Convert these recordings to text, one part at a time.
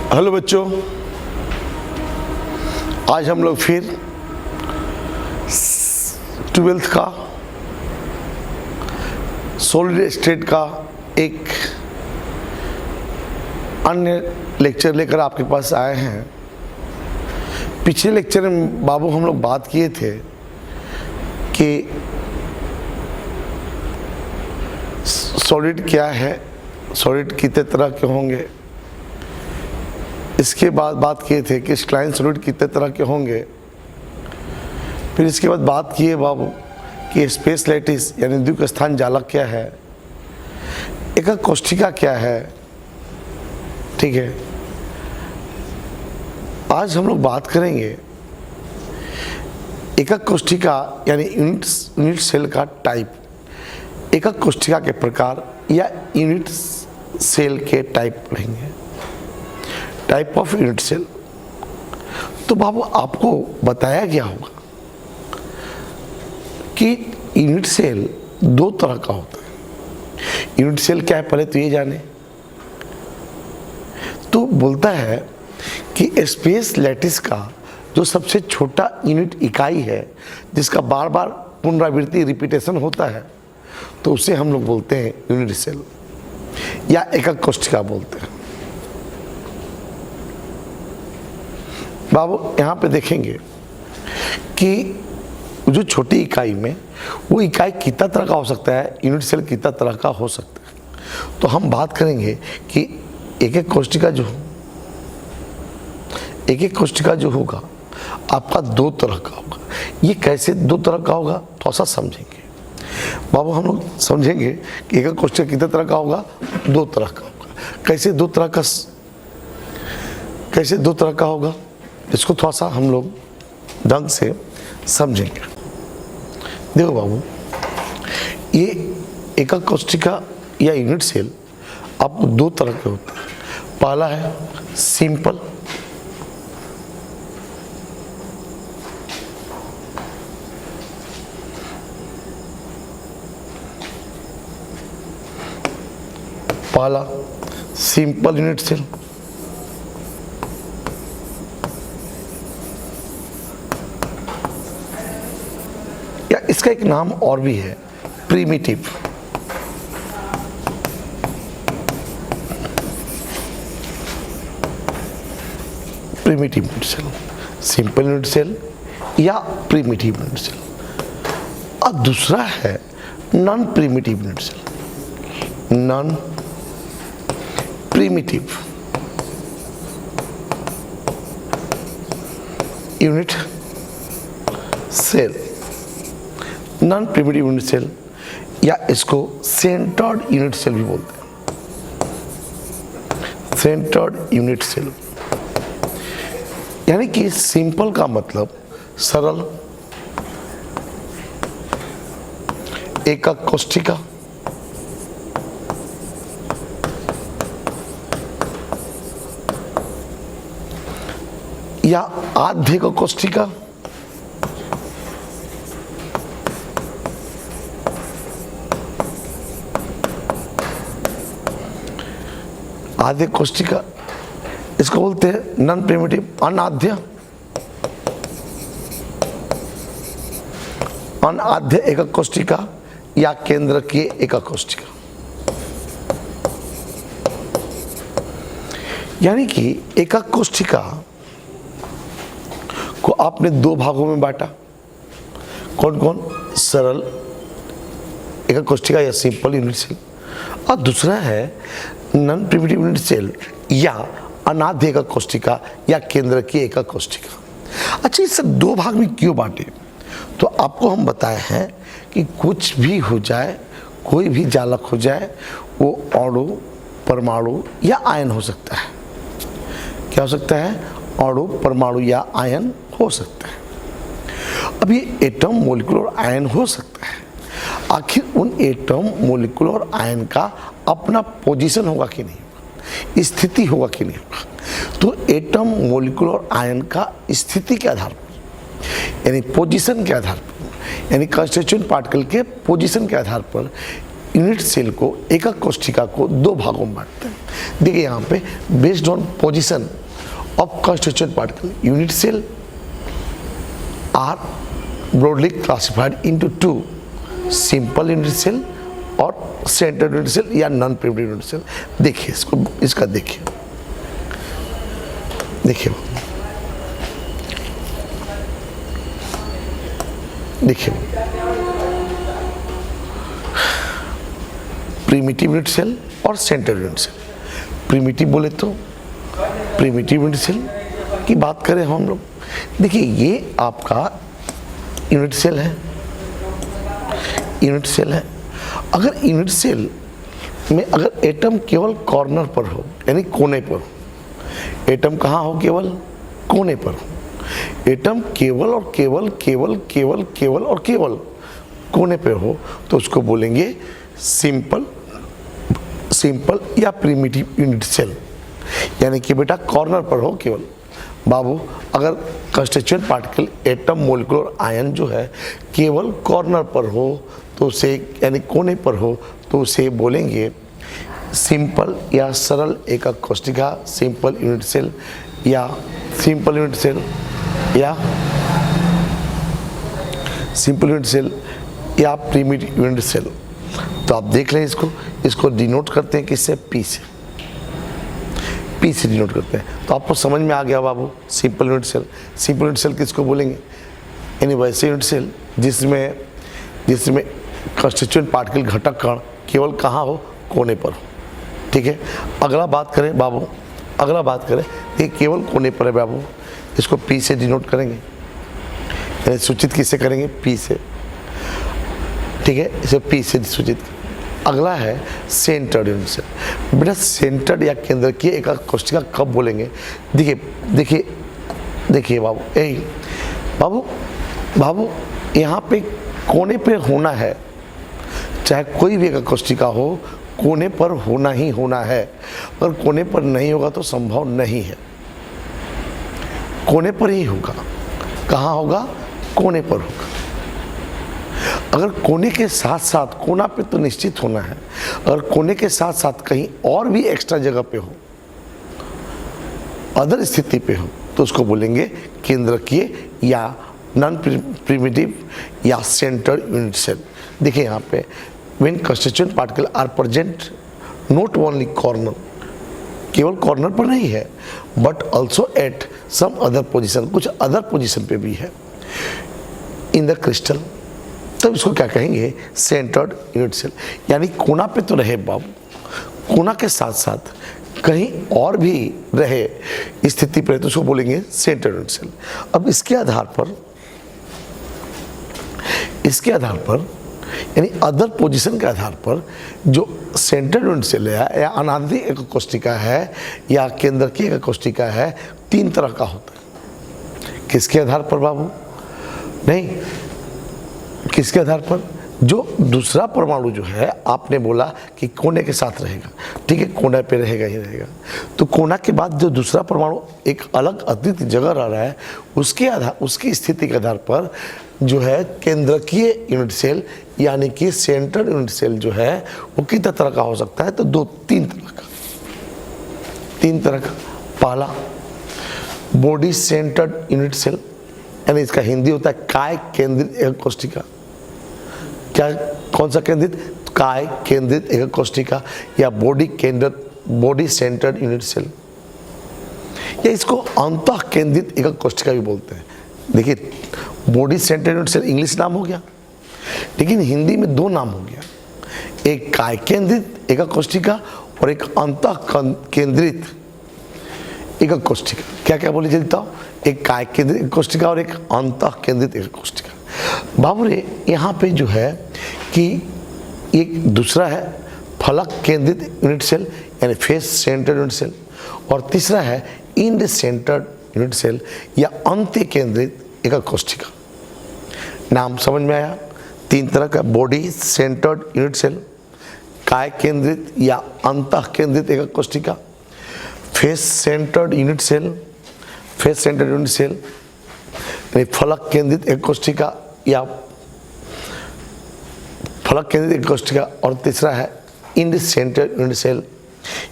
Hello बच्चों, आज हम लोग फिर 12th का सॉलिड स्टेट का एक अन्य लेक्चर लेकर आपके पास आए हैं। पिछले लेक्चर में बाबू हम लोग बात किए थे कि सॉलिड क्या है, सॉलिड कितने तरह के होंगे। इसके बाद बात किए थे कि स्क्लाइन सॉलिड कितने तरह के होंगे। फिर इसके बाद बात किए बाबू कि स्पेस लैटिस यानी द्विक स्थान जालक क्या है, एकक कोष्ठिका क्या है। ठीक है, आज हम लोग बात करेंगे एकक कोष्ठिका यानी यूनिट सेल का टाइप, एकक कोष्ठिका के प्रकार या यूनिट सेल के टाइप पढ़ेंगे, टाइप ऑफ यूनिट सेल। तो बाबू आपको बताया गया होगा कि यूनिट सेल दो तरह का होता है। यूनिट सेल क्या है पहले तो ये जाने। तो बोलता है कि स्पेस लैटिस का जो सबसे छोटा यूनिट इकाई है जिसका बार बार पुनरावृत्ति रिपीटेशन होता है तो उसे हम लोग बोलते हैं यूनिट सेल या एकक कोष्ठिका बोलते हैं। बाबू यहाँ पे देखेंगे कि जो छोटी इकाई में वो इकाई कितना तरह का हो सकता है, यूनिट सेल कितना तरह का हो सकता है। तो हम बात करेंगे कि एक एक कोष्ठिका जो होगा आपका दो तरह का होगा। ये कैसे दो तरह का होगा थोड़ा सा समझेंगे बाबू। हम लोग समझेंगे कि एक एक कोष्ठिका कितने तरह का होगा, दो तरह का होगा। कैसे दो तरह का होगा, इसको थोड़ा सा हम लोग ढंग से समझेंगे। देखो बाबू, ये एकक कोष्ठिका या यूनिट सेल आपको दो तरह के होते हैं। पहला है सिंपल, यूनिट सेल। या इसका एक नाम और भी है primitive. Unit cell, simple unit cell या प्रिमिटिव यूनिट सेल। और दूसरा है non primitive unit cell, non primitive unit cell, non primitive unit cell या इसको सेंटर्ड यूनिट सेल भी बोलते हैं। सेंटर्ड यूनिट सेल यानी कि सिंपल का मतलब सरल, एकक कोष्ठिका, या आध्यक कोष्ठिका, आध्यक कोष्ठिका इसको बोलते हैं नॉन प्रिमिटिव, अनाध्य एकक कोष्ठिका या केंद्रकीय एकक कोष्ठिका। यानी कि एकक कोष्ठिका को आपने दो भागों में बांटा। कौन कौन? सरल एकक कोष्ठिका या सिंपल यूनिट सेल, और दूसरा है नॉन प्रिमिटिव यूनिट सेल या अनाध्य एकक कोष्ठिका या केंद्रकीय एकक कोष्ठिका। अच्छा, इसे दो भाग में क्यों बांटे? तो आपको हम बताए हैं कि कुछ भी हो जाए, कोई भी जालक हो जाए, वो अणु, परमाणु या आयन हो सकता है। क्या हो सकता है? अणु, परमाणु या आयन हो सकता है। अब ये एटम, मॉलिक्यूल और आयन हो सकता है। आखिर उन एटम, मॉलिक्यूल और आयन का अपना पोजीशन होगा कि नहीं, स्थिति होगा कि नहीं होगा। तो एटम, मॉलिक्यूल और आयन का स्थिति के आधार पर यानी पोजीशन के आधार पर, यानी कंस्टिट्यूएंट पार्टिकल के पोजीशन के आधार पर यूनिट सेल को, एकक कोशिका को दो भागों में बांटते हैं। देखिए यहाँ पे based on position of constituent particle, unit cell are broadly classified into two, simple unit cell और सेंट्रल यूनिट सेल या नॉन प्रिमिटिव यूनिट सेल। देखिए इसको, इसका देखिए प्रिमिटिव यूनिट सेल और सेंट्रल यूनिट सेल। प्रिमिटिव बोले तो प्रिमिटिव यूनिट सेल की बात करें हम लोग, देखिए ये आपका यूनिट सेल है, यूनिट सेल है। अगर यूनिट सेल में अगर एटम केवल कॉर्नर पर हो, यानी कोने पर हो, एटम कहाँ हो, केवल कोने पर हो, एटम केवल और केवल केवल केवल केवल और केवल कोने पे हो, तो उसको बोलेंगे सिंपल या प्रिमिटिव यूनिट सेल, यानी कि बेटा कॉर्नर पर हो केवल। बाबू अगर constituent particle atom molecular ion जो है केवल कॉर्नर पर हो, तो उसे यानी कोने पर हो, तो उसे बोलेंगे सिंपल या सरल एकक कोशिका, सिंपल यूनिट सेल या सिंपल यूनिट सेल या सिंपल यूनिट सेल या प्रिमिटिव यूनिट सेल। तो आप देख लें इसको डिनोट करते हैं किससे, पी से, पी से डिनोट करते हैं। तो आपको समझ में आ गया बाबू, simple unit cell. Simple unit cell किसको बोलेंगे, यानी वैसे यूनिट सेल जिसमें कंस्टिट्यूएंट पार्टिकल घटक कण केवल कहाँ हो, कोने पर हो। ठीक है, अगला बात करें बाबू, अगला बात करें, ये केवल कोने पर है बाबू, इसको पी से डिनोट करेंगे, यानी सूचित किससे करेंगे, पी से। ठीक है, इसे पी से सूचित। अगला है सेंटर्ड यूनिट सेल। बेटा सेंटर्ड या केंद्र की एकक कोशिका कब बोलेंगे, देखिए बाबू यहाँ पे कोने पे होना है, चाहे कोई भी एकक कोशिका हो, कोने पर होना ही होना है। अगर कोने पर नहीं होगा तो संभव नहीं है, कोने पर ही होगा। कहाँ होगा, कोने पर होगा। अगर कोने के साथ साथ, कोना पे तो निश्चित होना है, अगर कोने के साथ साथ कहीं और भी एक्स्ट्रा जगह पे हो, अदर स्थिति पे हो, तो उसको बोलेंगे केंद्रकीय या नॉन प्रिमिटिव या सेंटर यूनिट सेल। देखिए यहाँ पे when constituent particle are present not only corner, केवल कॉर्नर पर नहीं है, but also at some other position, कुछ अदर पोजिशन पे भी है इन द क्रिस्टल, तब इसको क्या कहेंगे, सेंटर्ड यूनिट सेल। यानी कोना पे तो रहे बाबू, कोना के साथ साथ कहीं और भी रहे स्थिति पर, तो उसको बोलेंगे सेंटर्ड यूनिट सेल। अब इसके आधार पर यानी अदर पोजीशन के आधार पर जो सेंट्रल यूनिट सेल है या अनादि एकक कोशिका है या केंद्र की एकक कोशिका है, तीन तरह का होता है। किसके आधार पर बाबू, नहीं, किसके आधार पर, जो दूसरा परमाणु जो है आपने बोला कि कोने के साथ रहेगा, ठीक है, कोने पे रहेगा ही रहेगा, तो कोना के बाद जो दूसरा परमाणु एक अलग अद्वितीय जगह रह रहा है, उसकी स्थिति के आधार पर जो है केंद्रकीय यूनिट सेल यानी कि सेंट्रल यूनिट सेल जो है वो कितने तरह का हो सकता है, तो तीन तरह का। पहला बॉडी सेंटर्ड यूनिट सेल, यानी इसका हिंदी होता है काय केंद्रित एकक कोशिका। क्या, कौन सा केंद्रित, काय केंद्रित एकक कोशिका या बॉडी सेंटर्ड यूनिट सेल, या इसको अंतः केंद्रित एकक कोशिका भी बोलते हैं। देखिए body centred unit cell English नाम हो गया, लेकिन हिंदी में दो नाम हो गया, एक काय केंद्रित एकक कोशिका और एक अंतः केंद्रित एकक कोशिका। क्या क्या बोले जल्दी बताओ, एक काय केंद्रित कोशिका और एक अंतः केंद्रित एकक कोशिका। बाबू रे यहाँ पे जो है कि एक दूसरा है फलक केंद्रित यूनिट सेल यानी फेस सेंटर्ड यूनिट सेल, और तीसरा है इंड सेंटर्ड यूनिट सेल या अंत्य केंद्रित एकक कोशिका। नाम समझ में आया, तीन तरह का, बॉडी सेंटर्ड यूनिट सेल, काय केंद्रित या अंतः केंद्रित एकक कोशिका, फेस सेंटर्ड यूनिट सेल यानी फलक केंद्रित एकक कोशिका या फलक केंद्रित एकक कोशिका, और तीसरा है इंड सेंटर्ड यूनिट सेल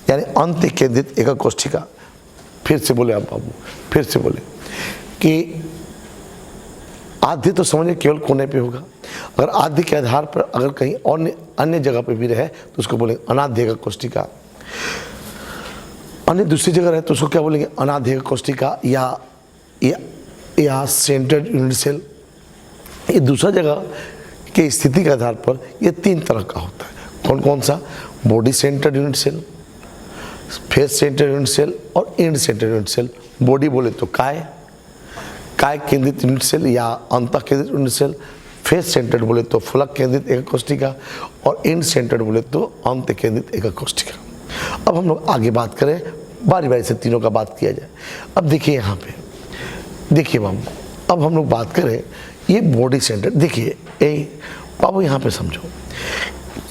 यानी अंत केंद्रित एकक कोशिका। फिर से बोले आप बाबू, फिर से बोले कि आद्य तो समझिए केवल कोने पे होगा, अगर आद्य के आधार पर अगर कहीं और अन्य जगह पे भी रहे तो उसको बोलेंगे अनाद्य एकक कोशिका। अन्य दूसरी जगह रहे तो उसको क्या बोलेंगे, अनाद्य एकक कोशिका या सेंटर्ड यूनिट सेल। ये दूसरा जगह के स्थिति के आधार पर ये तीन तरह का होता है। कौन कौन सा, body centred unit cell, face centred unit cell और end centred unit cell. Body बोले तो काय केंद्रित यूनिट सेल या अंत केंद्रित यूनिट सेल, फेस सेंटर्ड बोले तो फलक केंद्रित एकक कोशिका और एंड सेंटर्ड बोले तो अंत केंद्रित एकक कोशिका। अब हम लोग आगे बात करें, बारी बारी से तीनों का बात किया जाए। अब देखिए यहाँ पे, देखिए बाबू, अब हम लोग बात करें ये बॉडी सेंटर। देखिए बाबू यहाँ पे समझो,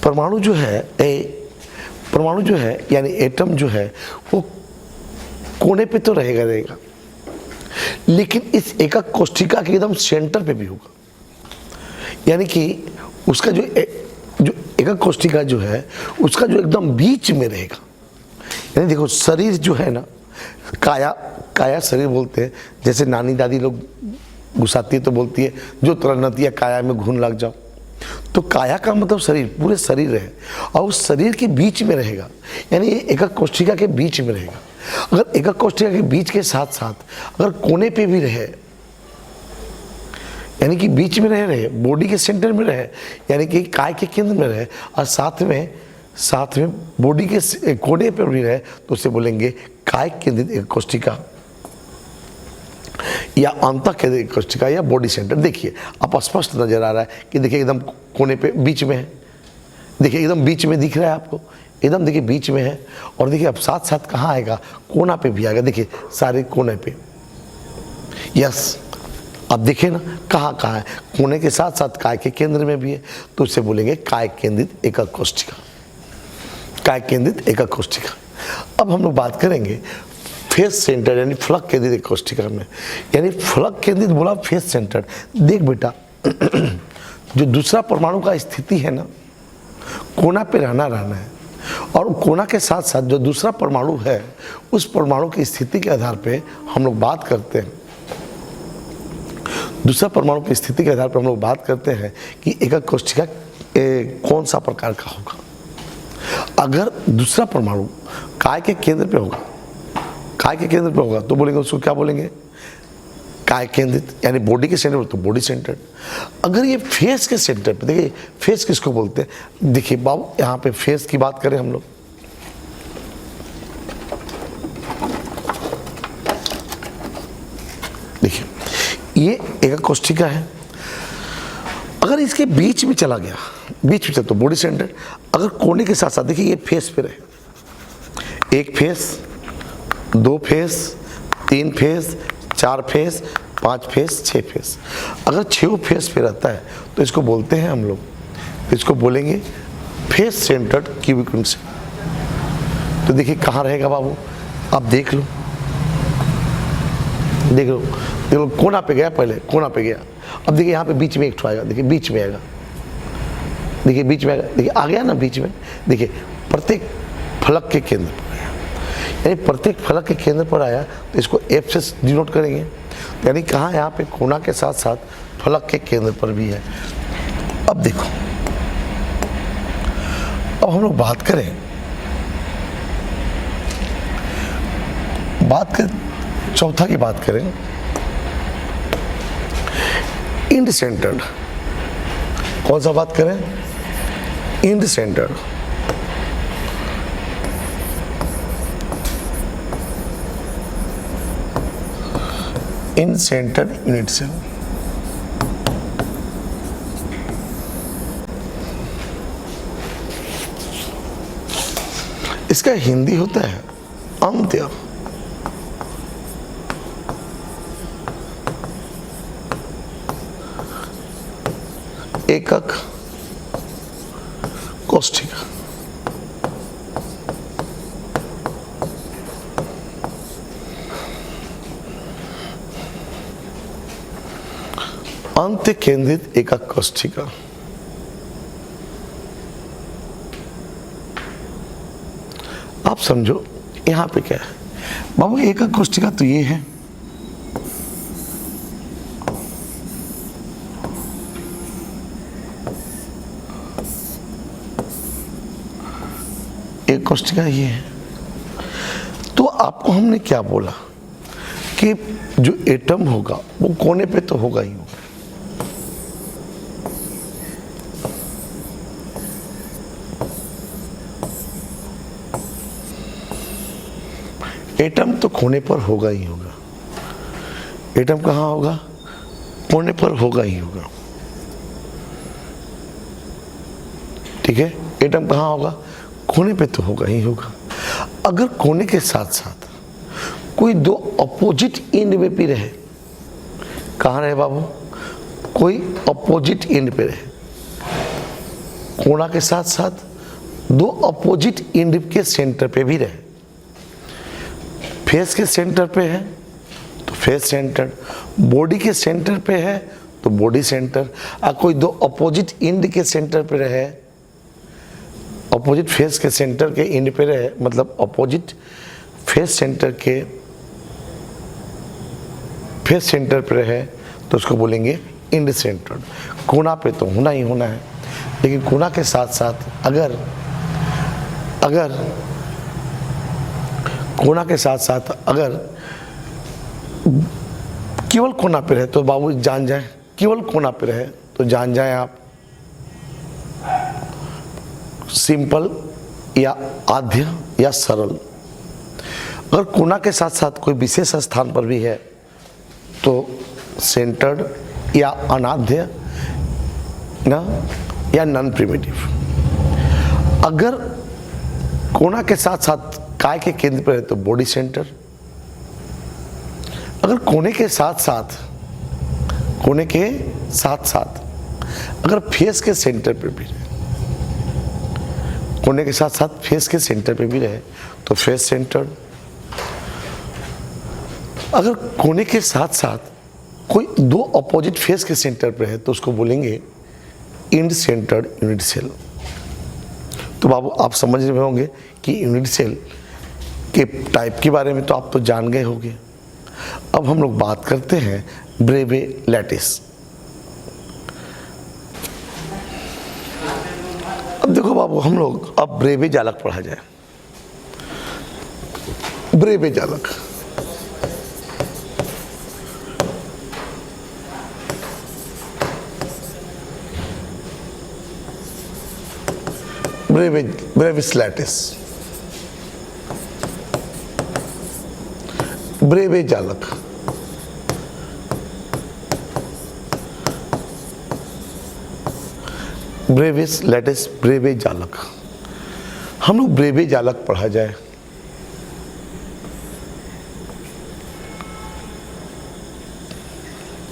परमाणु जो है यानी एटम जो है वो कोने पे तो रहेगा, लेकिन इस एकक कोशिका के एकदम सेंटर पे भी होगा। यानी कि उसका जो एकक कोशिका जो है उसका जो एकदम बीच में रहेगा। यानी देखो शरीर जो है ना, काया शरीर बोलते हैं, जैसे नानी दादी लोग घुसाती है तो बोलती है जो तरनतिया काया में घुन लग जाओ। तो काया का मतलब शरीर, पूरे शरीर है और उस शरीर के बीच में रहेगा, यानी ये एकक कोशिका के बीच में रहेगा। अगर एकक कोशिका के बीच के साथ साथ अगर कोने पे भी रहे, यानी कि बीच में रहे, बॉडी के सेंटर में रहे, यानी कि काय के केंद्र में रहे और साथ में बॉडी के कोने पर भी रहे, तो उसे बोलेंगे काय केंद्रित एकक कोशिका या अंत केंद्रित कोशिका या बॉडी सेंटर। देखिए आप स्पष्ट नजर आ रहा है कि देखिए एकदम कोने पे बीच में है, देखिए एकदम बीच में दिख रहा है आपको, एकदम देखिए बीच में है। और देखिए अब साथ साथ कहाँ आएगा, कोना पे भी आएगा, देखिए सारे कोने पे। यस, अब देखिए ना कहाँ है, कोने के साथ साथ काय के केंद्र में भी है, तो उसे बोलेंगे काय केंद्रित एकक कोशिका, काय केंद्रित एकक कोशिका। अब हम लोग बात करेंगे फेस सेंटर यानी फलक केंद्रित एकक कोशिका में। यानी फलक केंद्रित बोला फेस सेंटर। देख बेटा जो दूसरा परमाणु का स्थिति है ना, कोना पे रहना है, और कोना के साथ साथ जो दूसरा परमाणु है उस परमाणु की स्थिति के आधार पे हम लोग बात करते हैं, दूसरा परमाणु की स्थिति के आधार पर हम लोग बात करते हैं कि एकक कोशिका कौन सा प्रकार का होगा। अगर दूसरा परमाणु काय के केंद्र पे होगा, तो बोलेंगे उसको क्या बोलेंगे, काय केंद्रित, यानी बॉडी के सेंटर पर तो बॉडी सेंटर। अगर ये फेस के सेंटर पे, देखिए फेस किसको बोलते हैं, देखिए बाबू यहाँ पे फेस की बात करें हम लोग, देखिए ये एकक कोशिका है। अगर इसके बीच में चला गया, बीच में चला तो बॉडी सेंटर। अगर कोने के साथ साथ देखिए ये फेस पे रहे, एक फेस, दो फेस, तीन फेस, चार फेस, पांच फेस, छह फेस। अगर छह फेस पे रहता है तो इसको बोलते हैं हम लोग, इसको बोलेंगे face centred cubic unit cell. तो देखिए कहाँ रहेगा बाबू, आप देख लो, कोना पे गया, पहले कोना पे गया। अब देखिए यहाँ पे बीच में एक ठो आएगा, देखिए बीच में आएगा, देखिए बीच में आएगा, देखिए आ गया ना बीच में। देखिए प्रत्येक फलक के केंद्र पर आया, यानी प्रत्येक फलक के केंद्र पर आया तो इसको एफ से डिनोट करेंगे। यानी कहाँ, यहाँ पे कोना के साथ साथ फलक के केंद्र पर भी है। अब देखो, अब हम लोग बात करें चौथा की बात करें, इंड सेंटर्ड। कौन सा बात करें, इंड सेंटर्ड। इन सेंटर्ड यूनिट सेल। इसका हिंदी होता है अंत्य। एकक कोशिका। अंत केंद्रित एकक कोशिका। आप समझो यहाँ पे क्या है बाबू, एक कोष्ठिका तो ये है, एक कोष्ठिका ये है। तो आपको हमने क्या बोला कि जो एटम होगा वो कोने पे तो होगा ही होगा। एटम तो कोने पर होगा ही होगा। एटम कहाँ होगा? कोने पर होगा ही होगा। ठीक है, एटम कहाँ होगा? कोने पे तो होगा ही होगा। अगर कोने के साथ साथ कोई दो अपोजिट एंड में भी रहे, कहाँ रहे बाबू? कोई अपोजिट एंड पे रहे, कोना के साथ साथ दो अपोजिट एंड के सेंटर पे भी रहे। फेस के सेंटर पे है तो फेस सेंटर, बॉडी के सेंटर पे है तो बॉडी सेंटर। और कोई दो अपोजिट एंड के सेंटर पे रहे, अपोजिट फेस के सेंटर के एंड पे रहे, मतलब अपोजिट फेस सेंटर के फेस सेंटर पे रहे तो उसको बोलेंगे एंड सेंटर्ड। कोना पे तो होना ही होना है, लेकिन कोना के साथ साथ अगर कोना के साथ साथ अगर केवल कोना पे रहे तो बाबू जान जाए, केवल कोना पे रहे तो जान जाए आप सिंपल या आद्य या सरल। अगर कोना के साथ साथ कोई विशेष स्थान पर भी है तो सेंटर्ड या अनाद्य ना या नॉन प्रिमिटिव। अगर कोना के साथ साथ काय के केंद्र पर है तो बॉडी सेंटर। अगर कोने के साथ साथ अगर फेस के सेंटर पर भी रहे, कोने के साथ साथ फेस के सेंटर पे भी रहे तो फेस सेंटर। अगर कोने के साथ साथ कोई दो अपोजिट फेस के सेंटर पे है तो उसको बोलेंगे एंड सेंटर्ड यूनिट सेल। तो बाबू आप समझ रहे होंगे कि यूनिट सेल के टाइप के बारे में तो आप तो जान गए होंगे। अब हम लोग बात करते हैं ब्रेवे लैटिस। अब देखो बाबू, हम लोग अब ब्रेवे जालक पढ़ा जाए। ब्रेवे जालक, ब्रेविस लैटिस, ब्रेवे जालक। ब्रेविस लैटिस, ब्रेवे जालक। हम लोग ब्रेवे जालक पढ़ा जाए।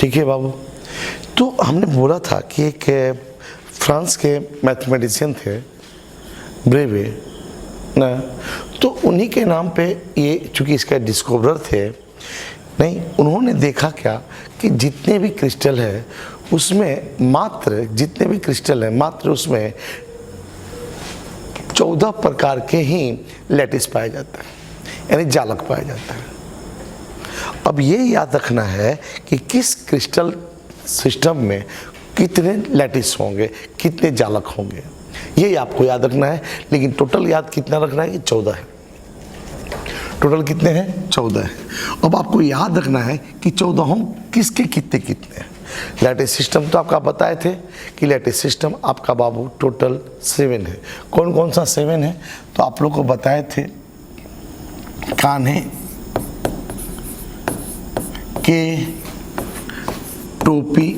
ठीक है बाबू। तो हमने बोला था कि एक फ्रांस के मैथमेटिशियन थे ब्रेवे ना, तो उन्हीं के नाम पे ये, चूँकि इसका डिस्कवरर थे, नहीं उन्होंने देखा क्या कि जितने भी क्रिस्टल है उसमें मात्र उसमें 14 प्रकार के ही लैटिस पाया जाता है, यानी जालक पाया जाता है। अब ये याद रखना है कि किस क्रिस्टल सिस्टम में कितने लैटिस होंगे, कितने जालक होंगे, ये आपको याद रखना है। लेकिन टोटल याद कितना रखना है कि 14 है। टोटल कितने हैं? 14 है। अब आपको याद रखना है कि 14 किसके कितने हैं। लैटिस सिस्टम तो आपका बताए थे कि लैटिस सिस्टम आपका बाबू टोटल 7 है। कौन कौन सा 7 है? तो आप लोग को बताए थे कान्हे के टोपी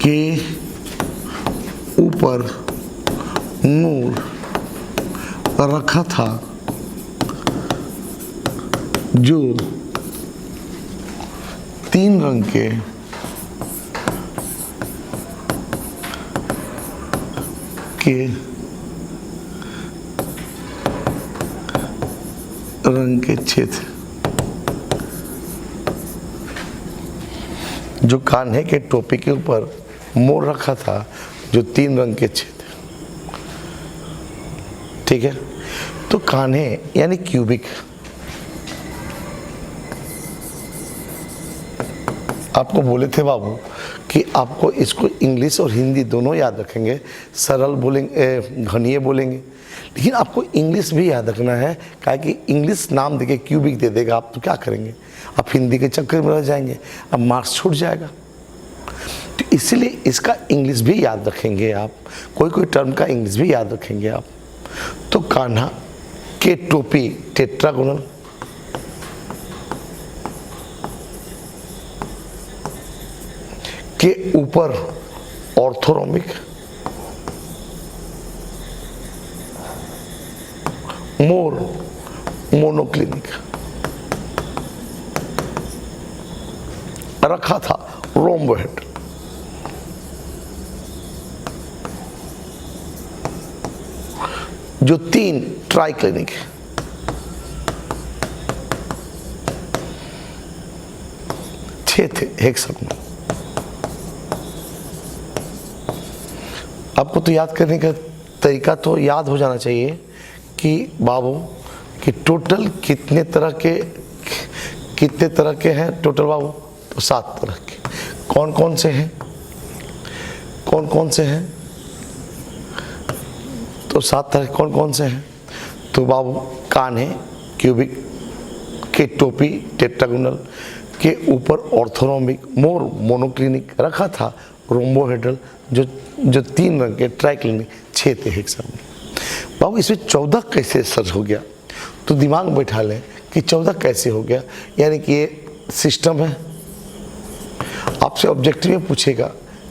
के ऊपर नूर रखा था जो 3 रंग के रंग के छेद, जो कान्हे के टोपी के ऊपर मोर रखा था जो 3 रंग के छेद। ठीक है। तो कान्हे यानी क्यूबिक, आपको बोले थे बाबू कि आपको इसको इंग्लिश और हिंदी दोनों याद रखेंगे, सरल बोलेंगे, घनिये बोलेंगे, लेकिन आपको इंग्लिश भी याद रखना है, काहे कि इंग्लिश नाम देके क्यूबिक दे देगा, आप तो क्या करेंगे, आप हिंदी के चक्कर में रह जाएंगे, अब मार्क्स छूट जाएगा। तो इसीलिए इसका इंग्लिश भी याद रखेंगे आप, कोई कोई टर्म का इंग्लिश भी याद रखेंगे आप। तो कान्हा के टोपी टेट्रागोनल, के ऊपर ऑर्थोरोमिक, मोर मोनोक्लिनिक, रखा था रोम्बोहेड, जो 3 ट्राइक्लिनिक, छह थे हेक्सागोनल। आपको तो याद करने का तरीका तो याद हो जाना चाहिए कि बाबू कि टोटल कितने तरह के हैं टोटल बाबू, तो 7 तरह के। कौन कौन से हैं, कौन कौन से हैं, तो 7 तरह कौन कौन से हैं, तो बाबू कान्हे क्यूबिक, के टोपी टेट्रागोनल, के ऊपर ऑर्थोरोमिक, मोर मोनोक्लिनिक, रखा था रोम्बोहेड्रल, जो 3 रंग के ट्राइक्लिनिक, 6 थे हेक्सागोनल। बाबू इसमें 14 कैसे सर हो गया, तो दिमाग में बैठा लें कि 14 कैसे हो गया, यानी कि ये सिस्टम है। आपसे ऑब्जेक्टिव में पूछेगा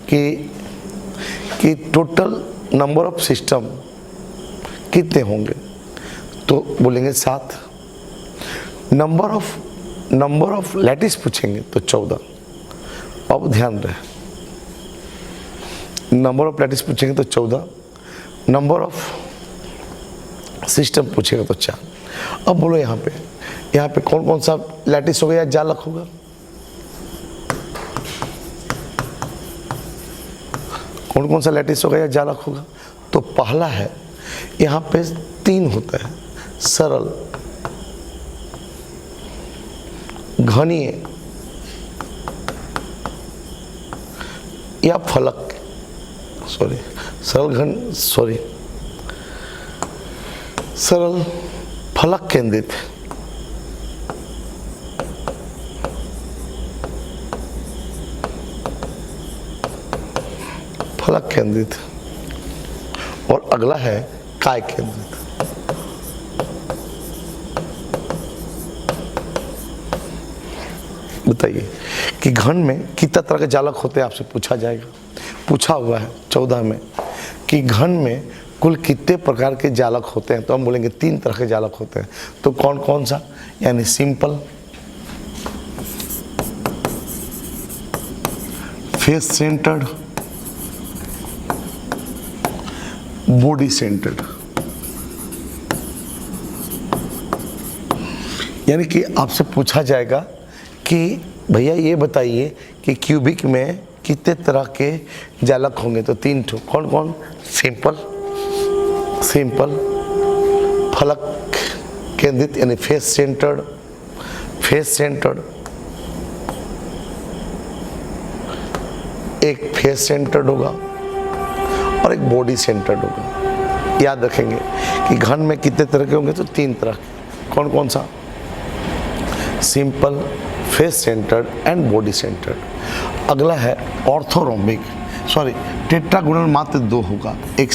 कि टोटल नंबर ऑफ सिस्टम कितने होंगे, तो बोलेंगे 7। नंबर ऑफ लैटिस पूछेंगे तो 14। अब ध्यान रहे, नंबर ऑफ लैटिस पूछेंगे तो 14, नंबर ऑफ सिस्टम पूछेगा तो 4। अब बोलो यहाँ पे कौन कौन सा लैटिस होगा या जालक होगा, कौन कौन सा लैटिस होगा या जालक होगा, तो पहला है यहाँ पे 3 होता है, सरल, घनीय या फलक, सरल फलक केंद्रित, फलक केंद्रित, और अगला है काय केंद्रित। बताइए कि घन में कितना तरह के जालक होते हैं, आपसे पूछा जाएगा, पूछा हुआ है 14 में कि घन में कुल कितने प्रकार के जालक होते हैं, तो हम बोलेंगे 3 तरह के जालक होते हैं। तो कौन कौन सा, यानी simple, face centred, body centred. यानी कि आपसे पूछा जाएगा कि भैया ये बताइए कि क्यूबिक में कितने तरह के जालक होंगे, तो 3 ठो। कौन कौन, सिंपल, फलक केंद्रित यानी फेस सेंटर्ड, एक फेस सेंटर्ड होगा और एक बॉडी सेंटर्ड होगा। याद रखेंगे कि घन में कितने तरह के होंगे, तो 3 तरह के। कौन कौन सा, simple, face centred and body centred. अगला है ऑर्थोरोम्बिक, टेट्रागोनल मात्र 2 होगा, एक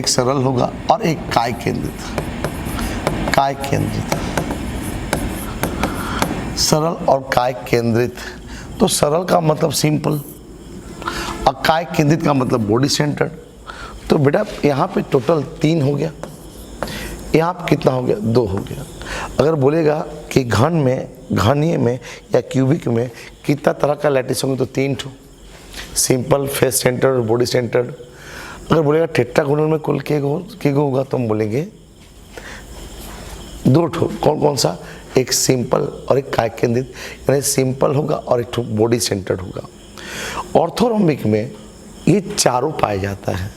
सरल होगा और एक काय केंद्रित। सरल और काय केंद्रित, तो सरल का मतलब सिंपल और काय केंद्रित का मतलब बॉडी सेंटर्ड। तो बेटा यहाँ पे टोटल 3 हो गया, यहाँ पे कितना हो गया, 2 हो गया। अगर बोलेगा कि घनीय में या क्यूबिक में कितना तरह का लैटिस होंगे, तो 3 ठो, सिंपल, फेस सेंटर्ड और बॉडी सेंटर्ड। अगर बोलेगा टेट्रागोनल में कुल के होगा, तो हम बोलेंगे 2 ठो। कौन कौन सा, एक सिंपल और एक काय केंद्रित, यानी सिंपल होगा और एक ठो बॉडी सेंटर्ड होगा। ऑर्थोरोम्बिक में ये चारों पाया जाता है।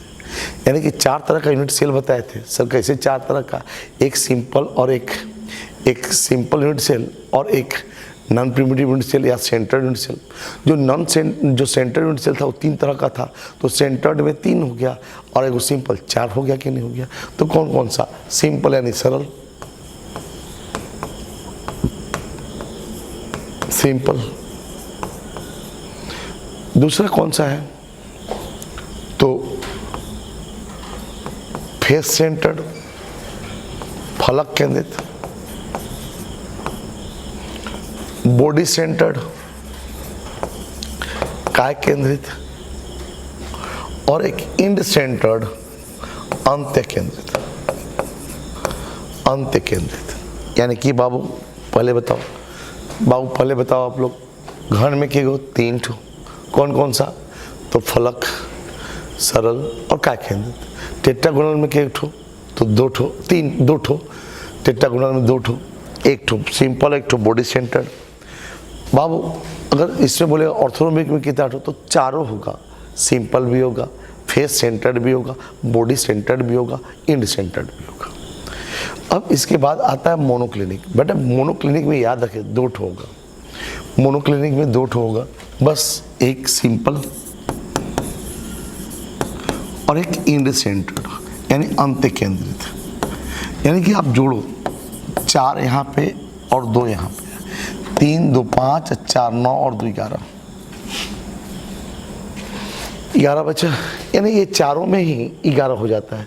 यानी कि 4 तरह का यूनिट सेल बताए थे सर। कैसे 4 तरह का? एक सिंपल और एक सिंपल यूनिट सेल और एक नॉन प्रिमिटिव यूनिट सेल या सेंटर्ड यूनिट सेल। जो सेंटर्ड यूनिट सेल था वो 3 तरह का था, तो सेंटर्ड में 3 हो गया और एक सिंपल 4 हो गया कि नहीं हो गया? तो कौन कौन सा? सिंपल यानी सरल, सिंपल। दूसरा कौन सा है? तो फेस सेंटर्ड, फलक केंद्रित। बॉडी सेंटर्ड, काय केंद्रित। और एक इंड सेंटर्ड, अंत्य केंद्रित। अंत्य केंद्रित यानी कि बाबू पहले बताओ आप लोग घन में के गो 3 ठो, कौन कौन सा? तो फलक, सरल और काय केंद्रित। टेट्रागोनल में के ठो? तो 2 ठो, 2 ठो। टेट्रागोनल में 2 ठो, 1 ठो सिंपल, 1 ठो बॉडी सेंटर्ड। बाबू अगर इसमें बोलेगा ऑर्थोनोमिक में कितना ठो? तो 4 होगा। सिंपल भी होगा, फेस सेंटर्ड भी होगा, बॉडी सेंटर्ड भी होगा, इंड सेंटर्ड भी होगा। अब इसके बाद आता है मोनोक्लिनिक। बेटा मोनोक्लिनिक में याद रखें 2 ठो होगा। मोनोक्लिनिक में 2 ठो होगा बस, एक सिंपल और एक इंड सेंटर्ड यानी अंत्य केंद्रित। यानी कि आप जोड़ो 4 यहाँ पे और 2 यहाँ पे, 3 2 5 4 9 और 2 11 बचा। यानी ये चारों में ही 11 हो जाता है।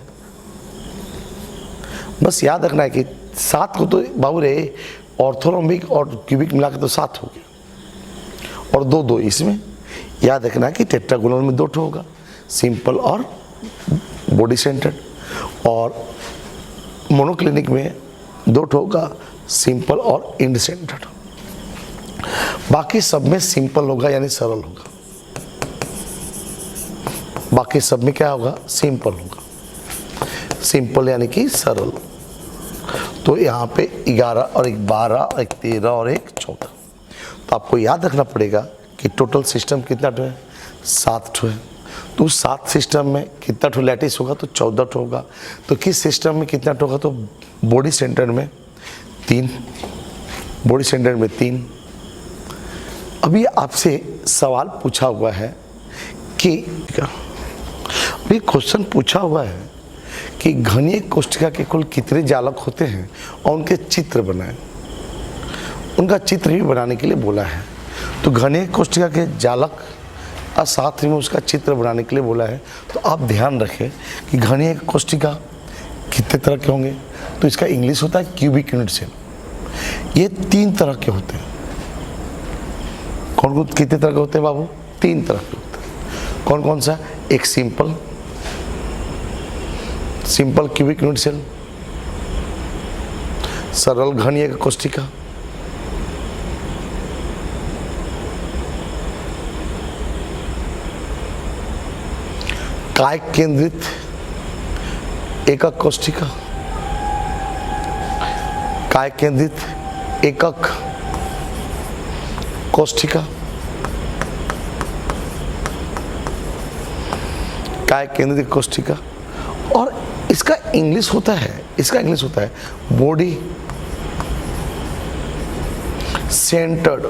बस याद रखना है कि 7 को तो बाबू रे ऑर्थोरोम्बिक और क्यूबिक मिला के तो 7 हो गया और 2 2 इसमें। याद रखना है कि टेट्रागोनल में 2 ठो होगा, सिंपल और बॉडी सेंटर्ड। और मोनोक्लिनिक में 2 ठो होगा, सिंपल और इंड सेंटर्ड। बाकी सब में सिंपल होगा यानी सरल होगा। बाकी सब में क्या होगा? सिंपल होगा। सिंपल यानी कि सरल। तो यहाँ पे 11 और एक 12 और एक 13 और एक 14। तो आपको याद रखना पड़ेगा कि टोटल सिस्टम कितना ठो है? 7 ठो है। तो 7 सिस्टम में कितना ठो लैटिस होगा? तो 14 ठो होगा। तो किस सिस्टम में कितना ठो होगा? तो बॉडी सेंटर में 3, बॉडी सेंटर में 3। अभी आपसे सवाल पूछा हुआ है कि अभी क्वेश्चन पूछा हुआ है कि घनीय कोष्ठिका के कुल कितने जालक होते हैं और उनके चित्र बनाएं। उनका चित्र भी बनाने के लिए बोला है। तो घनीय कोष्ठिका के जालक और साथ में उसका चित्र बनाने के लिए बोला है। तो आप ध्यान रखें कि घनीय कोष्ठिका कितने तरह के होंगे? तो इसका इंग्लिश होता है क्यूबिक यूनिट सेल। ये 3 तरह के होते हैं। कौन कितने तरह के होते हैं बाबू? 3 तरह के होते हैं। कौन कौन सा? एक सिंपल क्यूबिक यूनिट सेल, सरल घनीय कोष्ठिका, काय केंद्रित एकक कोष्ठिका, काय केंद्रित एकक कोष्ठिका, काय केंद्रित कोष्ठिका। और इसका इंग्लिश होता है body centred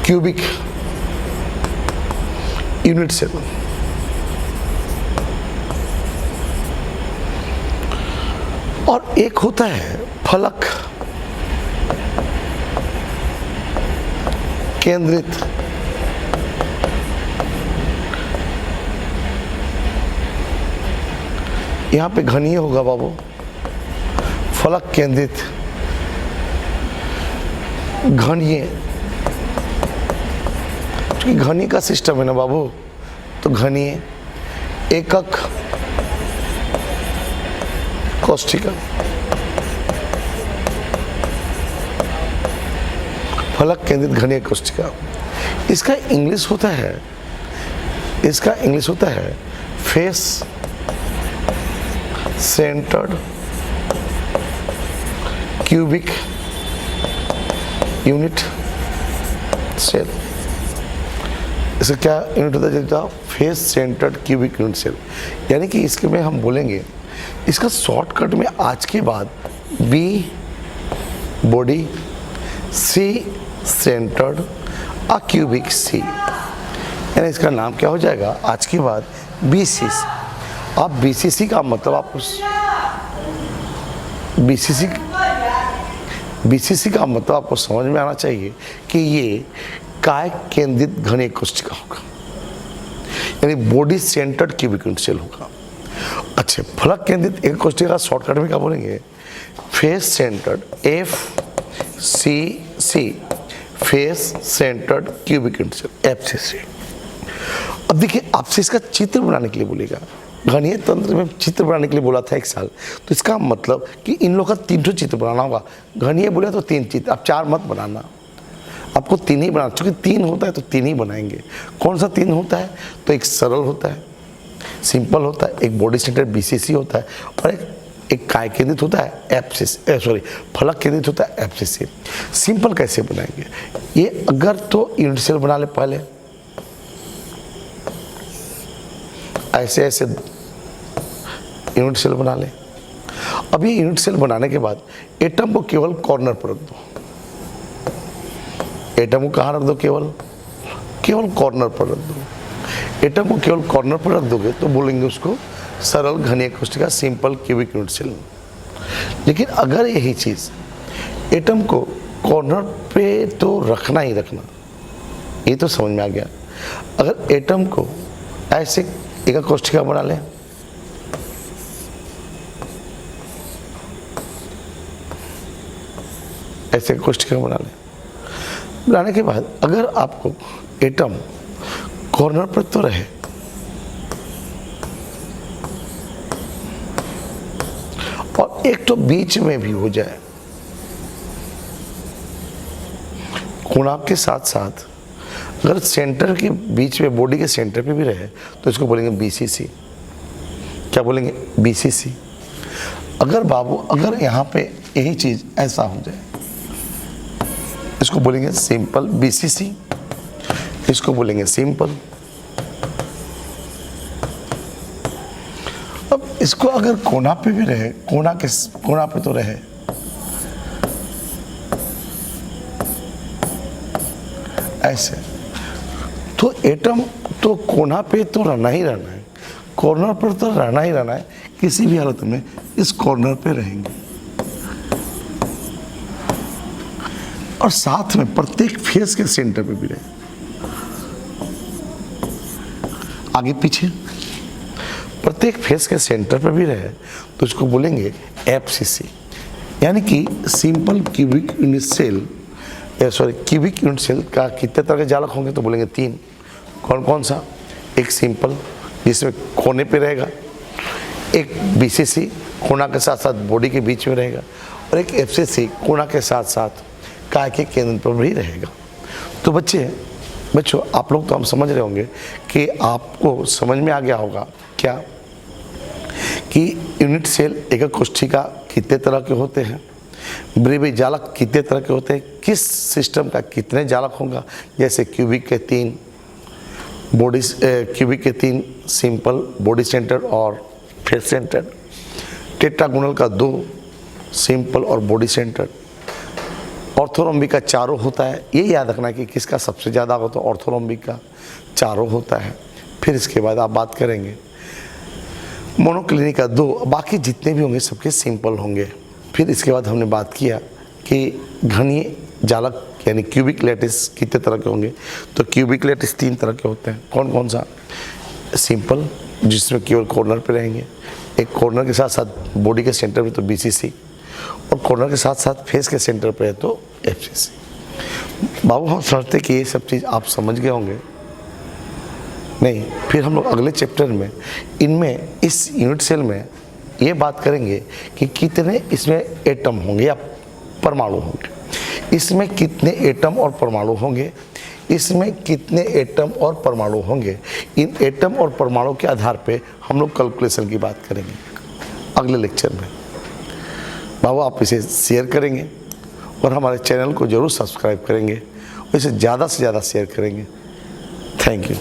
cubic unit cell. और एक होता है फलक केंद्रित यहाँ पे घनीय होगा बाबू, फलक केंद्रित घनीय, क्योंकि घनीय का सिस्टम है ना बाबू। तो घनीय एकक कोष्ठिका, फलक केंद्रित घनीय कोष्ठिका। इसका इंग्लिश होता है face centred cubic unit cell. इसका क्या यूनिट होता है जनता? Face centred cubic unit cell. यानी कि इसके में हम बोलेंगे, इसका शॉर्टकट में आज के बाद B body, C centred, a cubic C, यानी इसका नाम क्या हो जाएगा आज के बाद बीसीसी। अब बीसीसी का मतलब आपको बीसीसी का मतलब आपको समझ में आना चाहिए कि ये काय केंद्रित घनीय कोशिका होगा, यानी body centred cubic unit cell होगा। अच्छा, फलक केंद्रित एक कोशिका का शॉर्टकट में क्या बोलेंगे? Face centred, FCC, face centred cubic unit cell, FCC। अब देखिए, आपसे इसका चित्र बनाने के लिए बोलेगा। घनीय तंत्र में चित्र बनाने के लिए बोला था 1 साल, तो इसका मतलब कि इन लोगों का 3 चित्र बनाना होगा। घनीय बोले तो 3 चित्र, आप 4 मत बनाना, आपको 3 ही बनाना, क्योंकि 3 होता है तो 3 ही बनाएंगे। कौन सा 3 होता है? तो एक सरल होता है, सिंपल होता है, एक बॉडी सेंटर BCC होता है, और एक काय केंद्रित होता है फलक केंद्रित होता है FCC। सिंपल कैसे बनाएंगे? ये अगर तो यूनिट सेल बना ले, पहले ऐसे ऐसे यूनिट सेल बना ले। अब ये यूनिट सेल बनाने के बाद एटम को केवल कॉर्नर पर रख दो। एटम को कहाँ रख दो? केवल कॉर्नर पर रख दो। एटम को केवल कॉर्नर पर रख दोगे तो बोलेंगे उसको सरल घनीय कोशिका, सिंपल क्यूबिक यूनिट सेल। लेकिन अगर यही चीज एटम को कॉर्नर पे तो रखना ही रखना, ये तो समझ में आ गया। अगर एटम को ऐसे एक कोशिका बना लें, ऐसे कोशिका बना लें, बनाने के बाद अगर आपको एटम कॉर्नर पर तो रहे और एक तो बीच में भी हो जाए, कोना के साथ साथ अगर सेंटर के बीच में, बॉडी के सेंटर पे भी रहे, तो इसको बोलेंगे BCC। क्या बोलेंगे? BCC। अगर यहाँ पे यही चीज ऐसा हो जाए, इसको बोलेंगे सिंपल BCC, इसको बोलेंगे सिंपल। अब इसको अगर कोना पे भी रहे, कोना पे तो रहे, ऐसे, तो एटम तो कोना पे तो रहना ही रहना है, कॉर्नर पर तो रहना ही रहना है। किसी भी हालत में इस कॉर्नर पे रहेंगे और साथ में प्रत्येक फेस के सेंटर पे भी रहे, आगे पीछे प्रत्येक फेस के सेंटर पे भी रहे, तो इसको बोलेंगे FCC। यानी कि simple cubic unit cell, cubic unit cell का कितने तरह के जालक होंगे? तो बोलेंगे 3। कौन कौन सा? एक सिंपल जिसमें कोने पे रहेगा, एक BCC कोना के साथ साथ बॉडी के बीच में रहेगा, और एक FCC कोना के साथ साथ काय के केंद्र पर भी रहेगा। तो बच्चों आप लोग तो हम समझ रहे होंगे कि आपको समझ में आ गया होगा क्या कि यूनिट सेल एक कोशिका कितने तरह के होते हैं, ब्रेवी जालक कितने तरह के होते हैं, किस सिस्टम का कितने जालक होगा। जैसे क्यूबिक के 3 बॉडी, क्यूबिक के 3 सिंपल, बॉडी सेंटर और फेस सेंटर। टेट्रागोनल का 2 सिंपल और बॉडी सेंटर। ऑर्थोरोम्बिक का 4 होता है। ये याद रखना कि किसका सबसे ज़्यादा होता है, ऑर्थोरोम्बिक का 4 होता है। फिर इसके बाद आप बात करेंगे मोनोक्लिनिक का 2, बाकी जितने भी होंगे सबके सिंपल होंगे। फिर इसके बाद हमने बात किया कि घनीय जालक यानी क्यूबिक लैटिस कितने तरह के होंगे। तो क्यूबिक लैटिस 3 तरह के होते हैं। कौन कौन सा? सिंपल जिसमें केवल कॉर्नर पे रहेंगे, एक कॉर्नर के साथ साथ बॉडी के सेंटर पे तो BCC, और कॉर्नर के साथ साथ फेस के सेंटर पे है तो FCC। बाबू हम समझते कि ये सब चीज़ आप समझ गए होंगे। नहीं, फिर हम लोग अगले चैप्टर में इनमें इस यूनिट सेल में ये बात करेंगे कि कितने इसमें एटम होंगे या परमाणु होंगे, इसमें कितने एटम और परमाणु होंगे, इसमें कितने एटम और परमाणु होंगे। इन एटम और परमाणु के आधार पे हम लोग कैलकुलेशन की बात करेंगे अगले लेक्चर में। बाबू आप इसे शेयर करेंगे, और हमारे चैनल को ज़रूर सब्सक्राइब करेंगे और इसे ज़्यादा से ज़्यादा शेयर करेंगे। Thank you.